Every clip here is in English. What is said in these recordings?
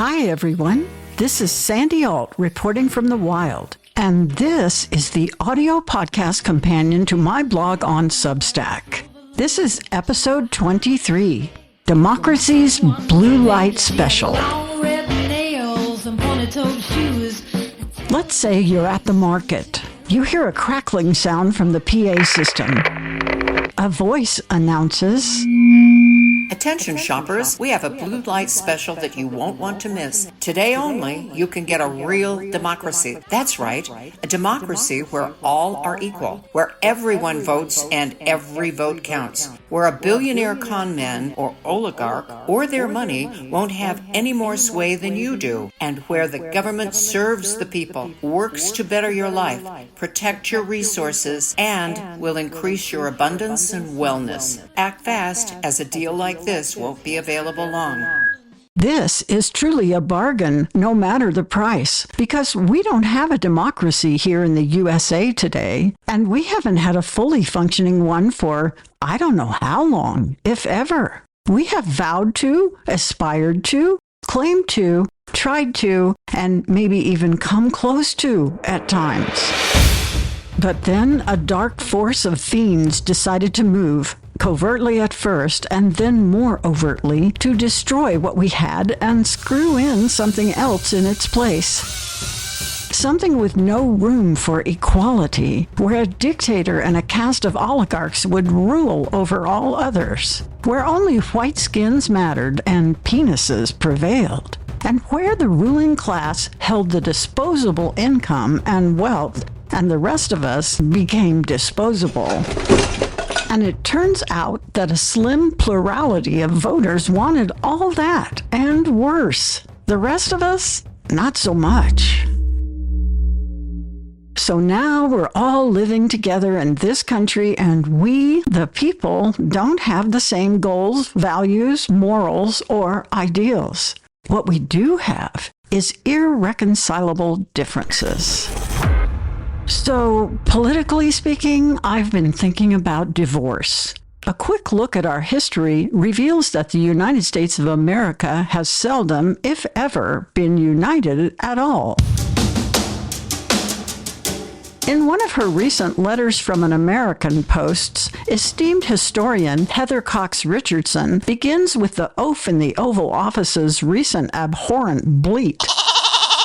Hi, everyone. This is Sandy Alt reporting from the wild, and this is the audio podcast companion to my blog on Substack. This is episode 23, Democracy's Blue Light Special. Let's say you're at the market. You hear a crackling sound from the PA system. A voice announces, "Attention shoppers, we have a blue light special that you won't want to miss. Today only, you can get a real democracy. That's right, a democracy where all are equal, where everyone votes and every vote counts, where a billionaire con man or oligarch or their money won't have any more sway than you do, and where the government serves the people, works to better your life, protect your resources, and will increase your abundance and wellness. Act fast, as a deal like this won't be available long." This is truly a bargain, no matter the price, because we don't have a democracy here in the USA today, and we haven't had a fully functioning one for I don't know how long, if ever. We have vowed to, aspired to, claimed to, tried to, and maybe even come close to at times. But then a dark force of fiends decided to move, covertly at first, and then more overtly, to destroy what we had and screw in something else in its place. Something with no room for equality, where a dictator and a caste of oligarchs would rule over all others, where only white skins mattered and penises prevailed, and where the ruling class held the disposable income and wealth, and the rest of us became disposable. And it turns out that a slim plurality of voters wanted all that and worse. The rest of us, not so much. So now we're all living together in this country, and we, the people, don't have the same goals, values, morals, or ideals. What we do have is irreconcilable differences. So, politically speaking, I've been thinking about divorce. A quick look at our history reveals that the United States of America has seldom, if ever, been united at all. In one of her recent letters from an American posts, esteemed historian Heather Cox Richardson begins with the oaf in the Oval Office's recent abhorrent bleat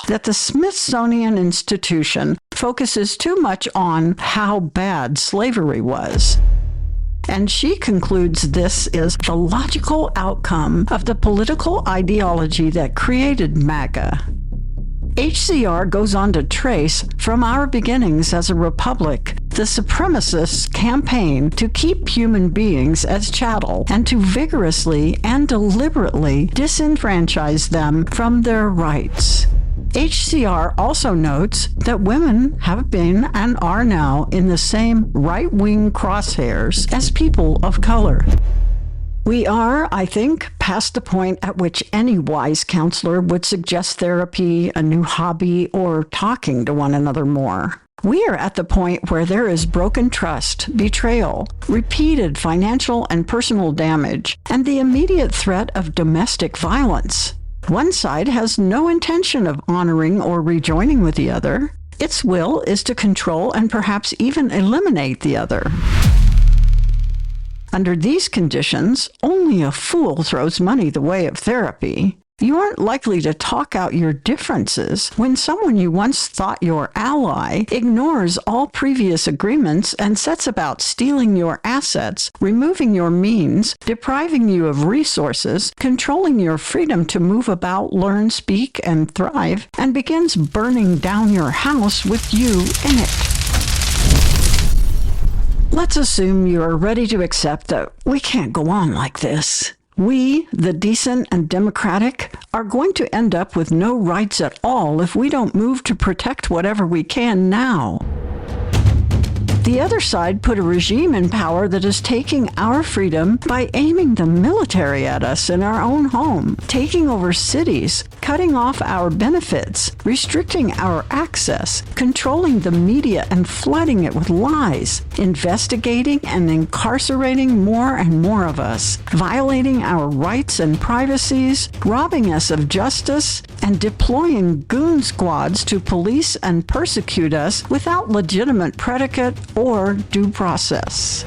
that the Smithsonian Institution focuses too much on how bad slavery was. And she concludes this is the logical outcome of the political ideology that created MAGA. HCR goes on to trace, from our beginnings as a republic, the supremacists' campaign to keep human beings as chattel and to vigorously and deliberately disenfranchise them from their rights. HCR also notes that women have been and are now in the same right-wing crosshairs as people of color. We are, I think, past the point at which any wise counselor would suggest therapy, a new hobby, or talking to one another more. We are at the point where there is broken trust, betrayal, repeated financial and personal damage, and the immediate threat of domestic violence. One side has no intention of honoring or rejoining with the other. Its will is to control and perhaps even eliminate the other. Under these conditions, only a fool throws money the way of therapy. You aren't likely to talk out your differences when someone you once thought your ally ignores all previous agreements and sets about stealing your assets, removing your means, depriving you of resources, controlling your freedom to move about, learn, speak, and thrive, and begins burning down your house with you in it. Let's assume you're ready to accept that we can't go on like this. We, the decent and democratic, are going to end up with no rights at all if we don't move to protect whatever we can now. The other side put a regime in power that is taking our freedom by aiming the military at us in our own home, taking over cities, cutting off our benefits, restricting our access, controlling the media and flooding it with lies, investigating and incarcerating more and more of us, violating our rights and privacies, robbing us of justice, and deploying goon squads to police and persecute us without legitimate predicate or due process.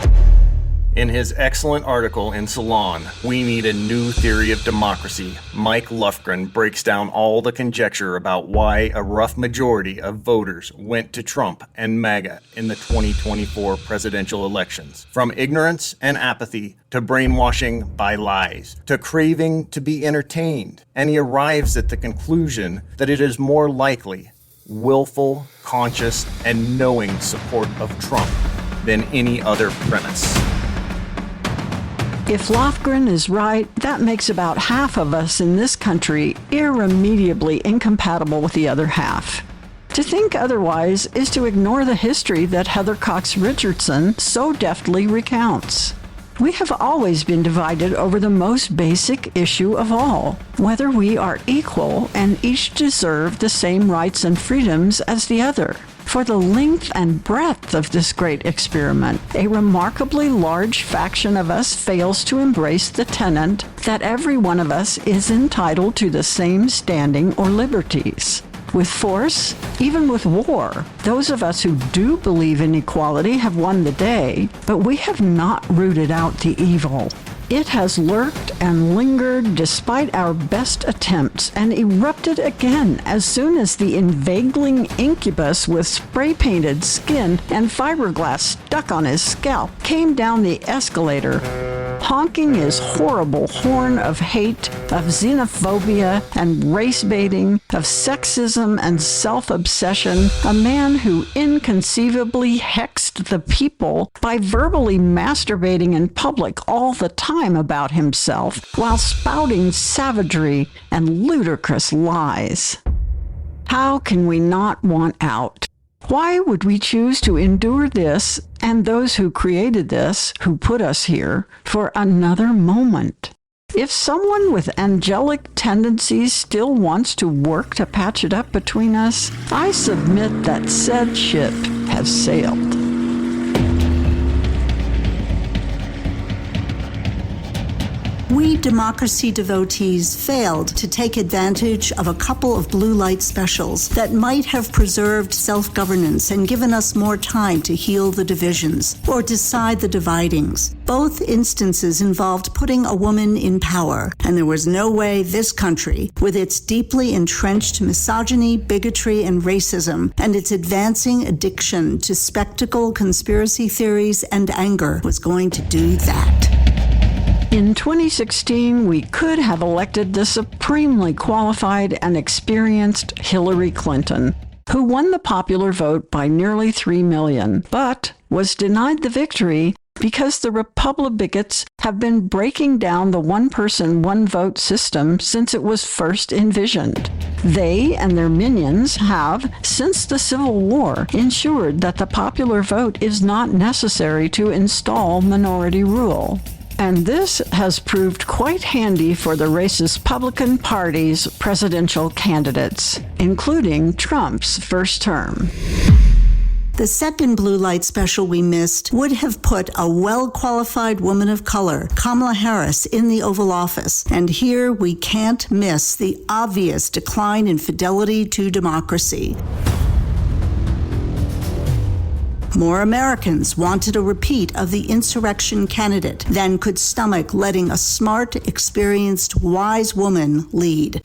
In his excellent article in Salon, We Need a New Theory of Democracy, Mike Lufgren breaks down all the conjecture about why a rough majority of voters went to Trump and MAGA in the 2024 presidential elections. From ignorance and apathy to brainwashing by lies, to craving to be entertained. And he arrives at the conclusion that it is more likely willful, conscious, and knowing support of Trump than any other premise. If Lofgren is right, that makes about half of us in this country irremediably incompatible with the other half. To think otherwise is to ignore the history that Heather Cox Richardson so deftly recounts. We have always been divided over the most basic issue of all, whether we are equal and each deserve the same rights and freedoms as the other. For the length and breadth of this great experiment, a remarkably large faction of us fails to embrace the tenet that every one of us is entitled to the same standing or liberties. With force, even with war, those of us who do believe in equality have won the day, but we have not rooted out the evil. It has lurked and lingered despite our best attempts and erupted again as soon as the inveigling incubus with spray-painted skin and fiberglass stuck on his scalp came down the escalator, honking his horrible horn of hate, of xenophobia and race-baiting, of sexism and self-obsession, a man who inconceivably hexed the people by verbally masturbating in public all the time about himself while spouting savagery and ludicrous lies. How can we not want out? Why would we choose to endure this and those who created this, who put us here, for another moment? If someone with angelic tendencies still wants to work to patch it up between us, I submit that said ship has sailed. We democracy devotees failed to take advantage of a couple of blue light specials that might have preserved self-governance and given us more time to heal the divisions or decide the dividings. Both instances involved putting a woman in power, and there was no way this country, with its deeply entrenched misogyny, bigotry, and racism, and its advancing addiction to spectacle, conspiracy theories, and anger, was going to do that. In 2016, we could have elected the supremely qualified and experienced Hillary Clinton, who won the popular vote by nearly 3 million, but was denied the victory because the Republicans have been breaking down the one-person, one-vote system since it was first envisioned. They and their minions have, since the Civil War, ensured that the popular vote is not necessary to install minority rule. And this has proved quite handy for the racist Republican Party's presidential candidates, including Trump's first term. The second blue light special we missed would have put a well-qualified woman of color, Kamala Harris, in the Oval Office. And here we can't miss the obvious decline in fidelity to democracy. More Americans wanted a repeat of the insurrection candidate than could stomach letting a smart, experienced, wise woman lead.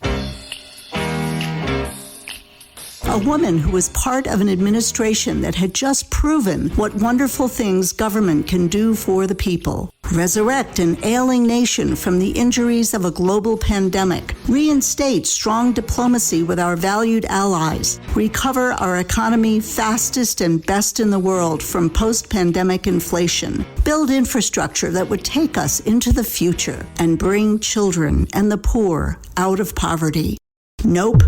A woman who was part of an administration that had just proven what wonderful things government can do for the people. Resurrect an ailing nation from the injuries of a global pandemic. Reinstate strong diplomacy with our valued allies. Recover our economy fastest and best in the world from post-pandemic inflation. Build infrastructure that would take us into the future and bring children and the poor out of poverty. Nope.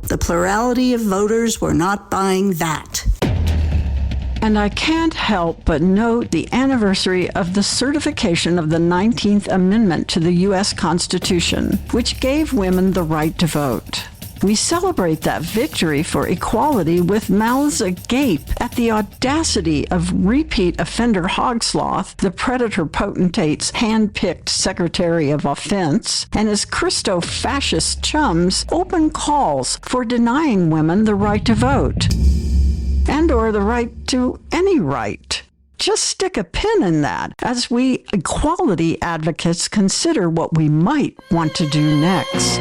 The plurality of voters were not buying that. And I can't help but note the anniversary of the certification of the 19th Amendment to the U.S. Constitution, which gave women the right to vote. We celebrate that victory for equality with mouths agape at the audacity of repeat offender Hogsloth, the predator potentate's hand-picked Secretary of Offense, and his Christo-fascist chums' open calls for denying women the right to vote. And or the right to any right. Just stick a pin in that as we equality advocates consider what we might want to do next.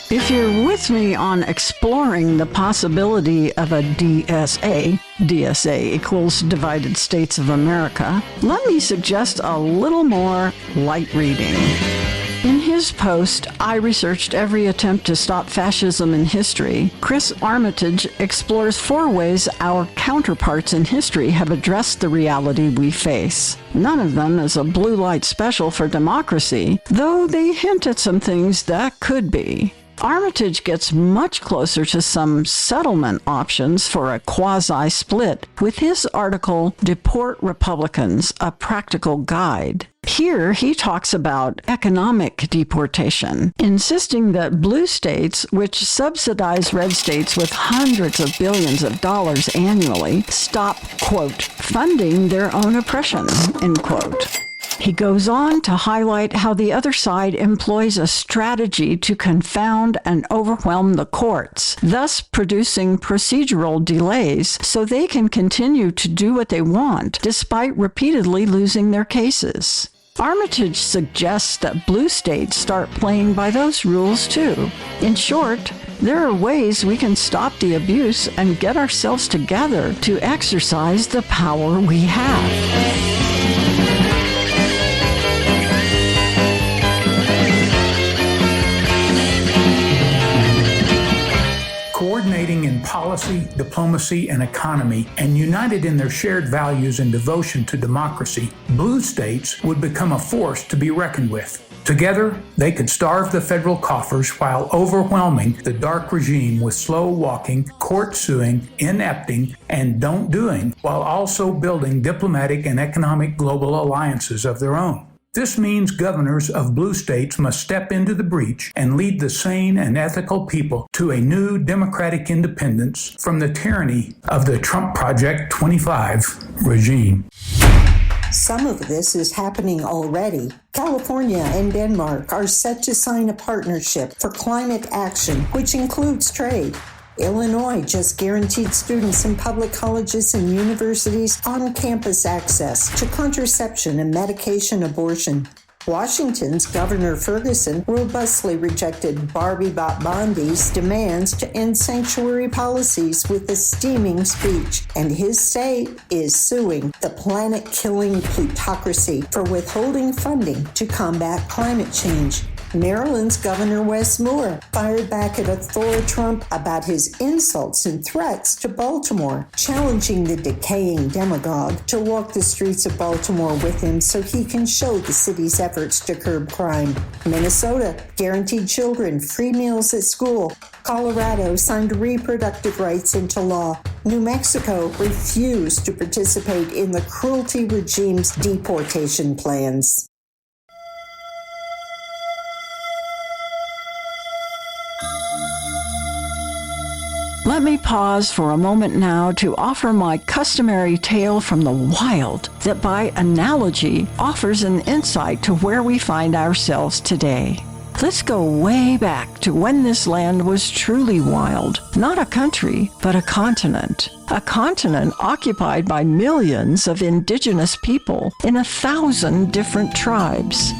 If you're with me on exploring the possibility of a DSA equals Divided States of America, let me suggest a little more light reading. In his post, I researched every attempt to stop fascism in history. Chris Armitage explores 4 ways our counterparts in history have addressed the reality we face. None of them is a blue light special for democracy, though they hint at some things that could be. Armitage gets much closer to some settlement options for a quasi-split with his article, Deport Republicans, A Practical Guide. Here, he talks about economic deportation, insisting that blue states, which subsidize red states with hundreds of billions of dollars annually, stop, quote, funding their own oppression, end quote. He goes on to highlight how the other side employs a strategy to confound and overwhelm the courts, thus producing procedural delays so they can continue to do what they want, despite repeatedly losing their cases. Armitage suggests that blue states start playing by those rules too. In short, there are ways we can stop the abuse and get ourselves together to exercise the power we have. Coordinating in policy, diplomacy, and economy, and united in their shared values and devotion to democracy, blue states would become a force to be reckoned with. Together, they could starve the federal coffers while overwhelming the dark regime with slow-walking, court-suing, inepting, and don't-doing, while also building diplomatic and economic global alliances of their own. This means governors of blue states must step into the breach and lead the sane and ethical people to a new democratic independence from the tyranny of the Trump Project 25 regime. Some of this is happening already. California and Denmark are set to sign a partnership for climate action, which includes trade. Illinois just guaranteed students in public colleges and universities on-campus access to contraception and medication abortion. Washington's Governor Ferguson robustly rejected Barbie Bondi's demands to end sanctuary policies with a steaming speech, and his state is suing the planet-killing plutocracy for withholding funding to combat climate change. Maryland's Governor Wes Moore fired back at a Thor Trump about his insults and threats to Baltimore, challenging the decaying demagogue to walk the streets of Baltimore with him so he can show the city's efforts to curb crime. Minnesota guaranteed children free meals at school. Colorado signed reproductive rights into law. New Mexico refused to participate in the cruelty regime's deportation plans. Let me pause for a moment now to offer my customary tale from the wild that by analogy offers an insight to where we find ourselves today. Let's go way back to when this land was truly wild. Not a country, but a continent. A continent occupied by millions of indigenous people in 1,000 different tribes.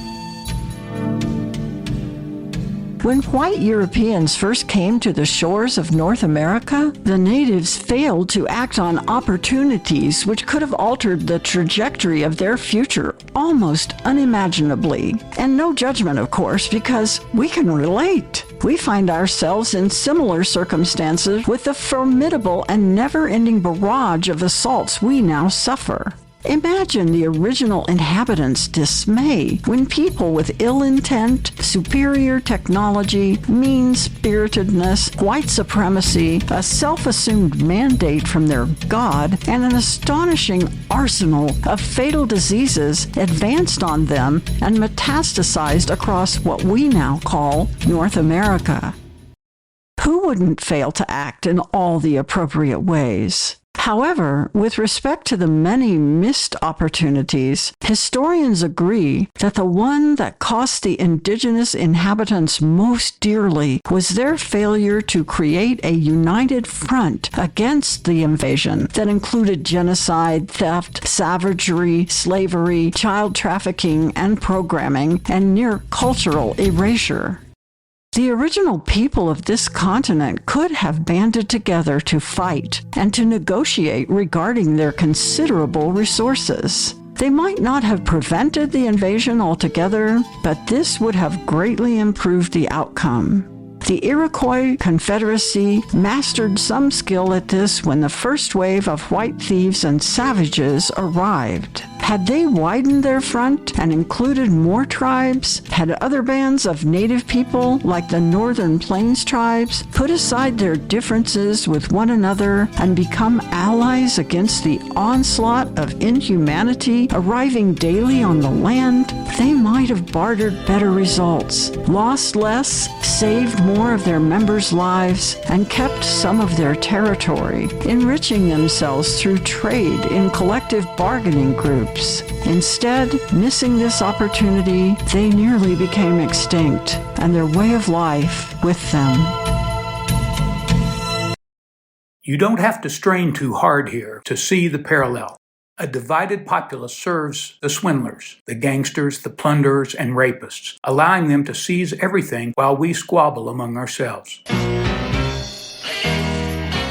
When white Europeans first came to the shores of North America, the natives failed to act on opportunities which could have altered the trajectory of their future almost unimaginably. And no judgment, of course, because we can relate. We find ourselves in similar circumstances with the formidable and never-ending barrage of assaults we now suffer. Imagine the original inhabitants' dismay when people with ill intent, superior technology, mean-spiritedness, white supremacy, a self-assumed mandate from their god, and an astonishing arsenal of fatal diseases advanced on them and metastasized across what we now call North America. Who wouldn't fail to act in all the appropriate ways? However, with respect to the many missed opportunities, historians agree that the one that cost the indigenous inhabitants most dearly was their failure to create a united front against the invasion that included genocide, theft, savagery, slavery, child trafficking and programming, and near cultural erasure. The original people of this continent could have banded together to fight and to negotiate regarding their considerable resources. They might not have prevented the invasion altogether, but this would have greatly improved the outcome. The Iroquois Confederacy mastered some skill at this when the first wave of white thieves and savages arrived. Had they widened their front and included more tribes, had other bands of native people, like the Northern Plains tribes, put aside their differences with one another and become allies against the onslaught of inhumanity arriving daily on the land, they might have bartered better results, lost less, saved more of their members' lives, and kept some of their territory, enriching themselves through trade in collective bargaining groups. Instead, missing this opportunity, they nearly became extinct, and their way of life with them. You don't have to strain too hard here to see the parallel. A divided populace serves the swindlers, the gangsters, the plunderers, and rapists, allowing them to seize everything while we squabble among ourselves.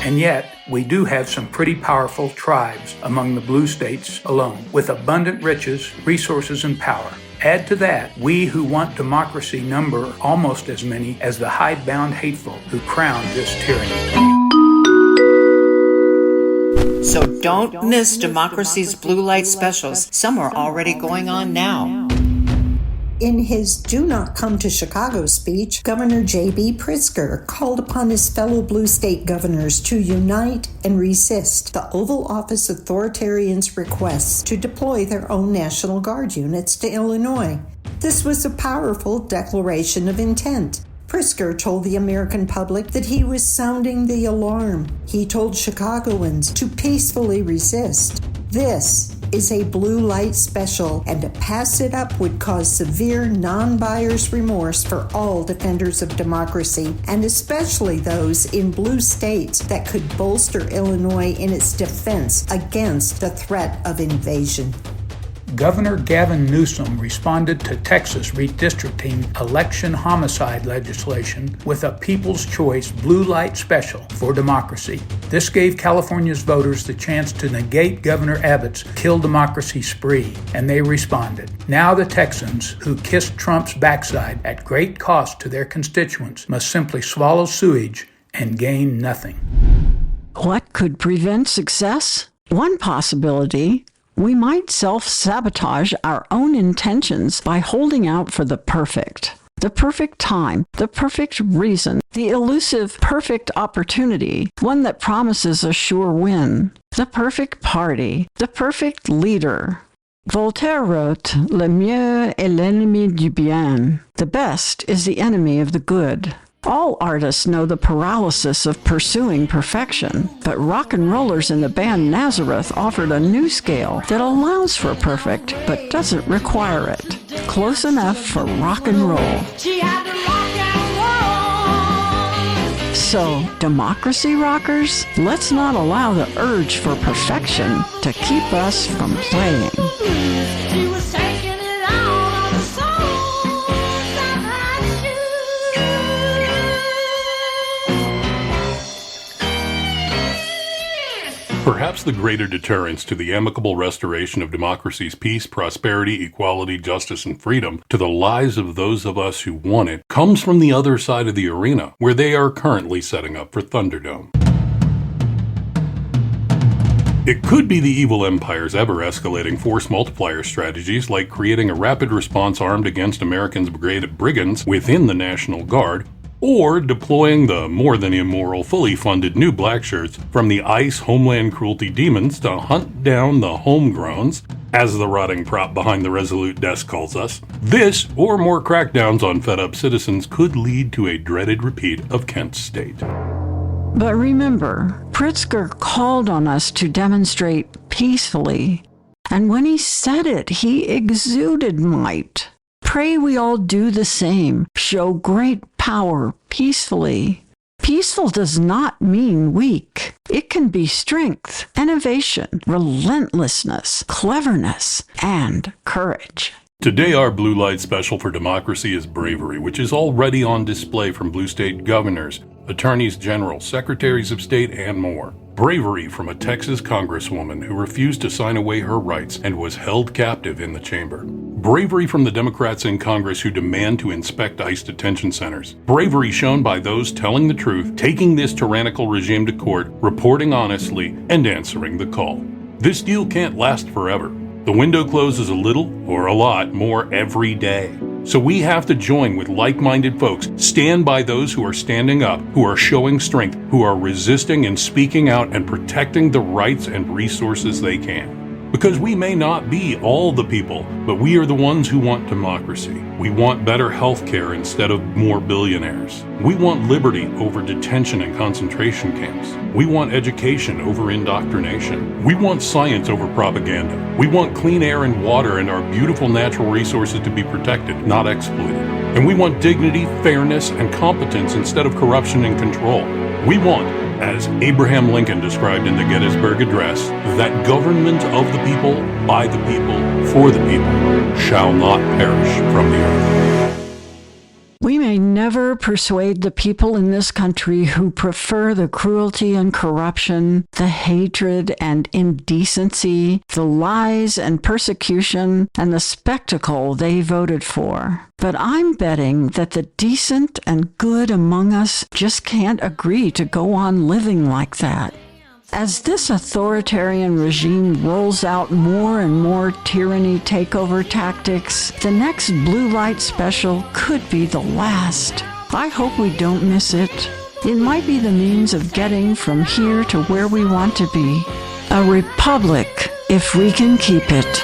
And yet, we do have some pretty powerful tribes among the blue states alone, with abundant riches, resources, and power. Add to that, we who want democracy number almost as many as the hidebound hateful who crown this tyranny. So don't miss Democracy's Blue Light specials. Some are already going on now. In his Do Not Come to Chicago speech, Governor J.B. Pritzker called upon his fellow blue state governors to unite and resist the Oval Office authoritarians' requests to deploy their own National Guard units to Illinois. This was a powerful declaration of intent. Pritzker told the American public that he was sounding the alarm. He told Chicagoans to peacefully resist. This is a blue light special, and to pass it up would cause severe non-buyer's remorse for all defenders of democracy, and especially those in blue states that could bolster Illinois in its defense against the threat of invasion. Governor Gavin Newsom responded to Texas redistricting election homicide legislation with a People's Choice Blue Light Special for democracy. This gave California's voters the chance to negate Governor Abbott's Kill Democracy spree, and they responded. Now the Texans, who kissed Trump's backside at great cost to their constituents, must simply swallow sewage and gain nothing. What could prevent success? One possibility: we might self-sabotage our own intentions by holding out for the perfect time, the perfect reason, the elusive perfect opportunity, one that promises a sure win, the perfect party, the perfect leader. Voltaire wrote, "Le mieux est l'ennemi du bien." The best is the enemy of the good. All artists know the paralysis of pursuing perfection, but rock and rollers in the band Nazareth offered a new scale that allows for perfect, but doesn't require it. Close enough for rock and roll. So, democracy rockers, let's not allow the urge for perfection to keep us from playing. Perhaps the greater deterrence to the amicable restoration of democracy's peace, prosperity, equality, justice, and freedom to the lives of those of us who want it comes from the other side of the arena, where they are currently setting up for Thunderdome. It could be the evil empire's ever-escalating force multiplier strategies, like creating a rapid response armed against Americans' brigade of brigands within the National Guard, or deploying the more than immoral, fully funded new blackshirts from the ICE Homeland Cruelty demons to hunt down the homegrowns, as the rotting prop behind the Resolute desk calls us. This, or more crackdowns on fed-up citizens, could lead to a dreaded repeat of Kent's state. But remember, Pritzker called on us to demonstrate peacefully. And when he said it, he exuded might. Pray we all do the same, show great power peacefully. Peaceful does not mean weak. It can be strength, innovation, relentlessness, cleverness, and courage. Today, our Blue Light Special for Democracy is bravery, which is already on display from blue state governors, attorneys general, secretaries of state, and more. Bravery from a Texas congresswoman who refused to sign away her rights and was held captive in the chamber. Bravery from the Democrats in Congress who demand to inspect ICE detention centers. Bravery shown by those telling the truth, taking this tyrannical regime to court, reporting honestly, and answering the call. This deal can't last forever. The window closes a little, or a lot, more every day. So we have to join with like-minded folks, stand by those who are standing up, who are showing strength, who are resisting and speaking out and protecting the rights and resources they can. Because we may not be all the people, but we are the ones who want democracy. We want better health care instead of more billionaires. We want liberty over detention and concentration camps. We want education over indoctrination. We want science over propaganda. We want clean air and water and our beautiful natural resources to be protected, not exploited. And we want dignity, fairness, and competence instead of corruption and control. We want, as Abraham Lincoln described in the Gettysburg Address, that government of the people, by the people, for the people, shall not perish from the earth. We may never persuade the people in this country who prefer the cruelty and corruption, the hatred and indecency, the lies and persecution, and the spectacle they voted for. But I'm betting that the decent and good among us just can't agree to go on living like that. As this authoritarian regime rolls out more and more tyranny takeover tactics, the next Blue Light Special could be the last. I hope we don't miss it. It might be the means of getting from here to where we want to be. A republic, if we can keep it.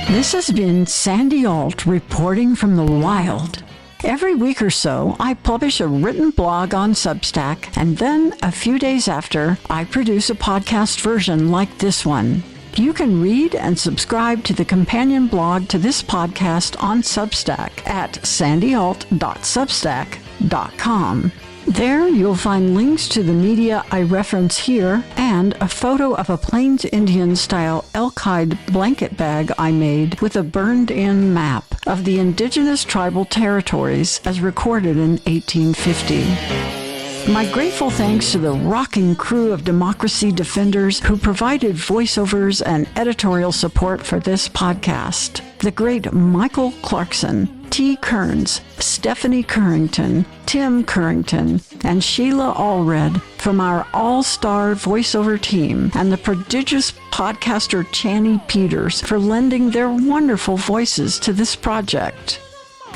This has been Sandy Alt reporting from the wild. Every week or so, I publish a written blog on Substack, and then a few days after, I produce a podcast version like this one. You can read and subscribe to the companion blog to this podcast on Substack at sandyalt.substack.com. There, you'll find links to the media I reference here and a photo of a Plains Indian-style elk-hide blanket bag I made with a burned-in map of the indigenous tribal territories as recorded in 1850. My grateful thanks to the rocking crew of democracy defenders who provided voiceovers and editorial support for this podcast. The great Michael Clarkson, T. Kearns, Stephanie Currington, Tim Currington, and Sheila Allred from our all-star voiceover team, and the prodigious podcaster Channy Peters for lending their wonderful voices to this project.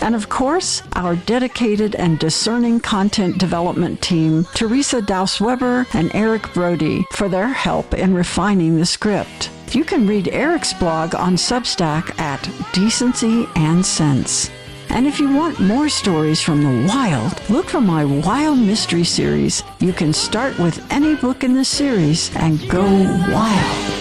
And of course, our dedicated and discerning content development team, Teresa Daus-Weber and Eric Brody, for their help in refining the script. You can read Eric's blog on Substack at Decency and Sense. And if you want more stories from the wild, look for my Wild Mystery series. You can start with any book in the series and go wild.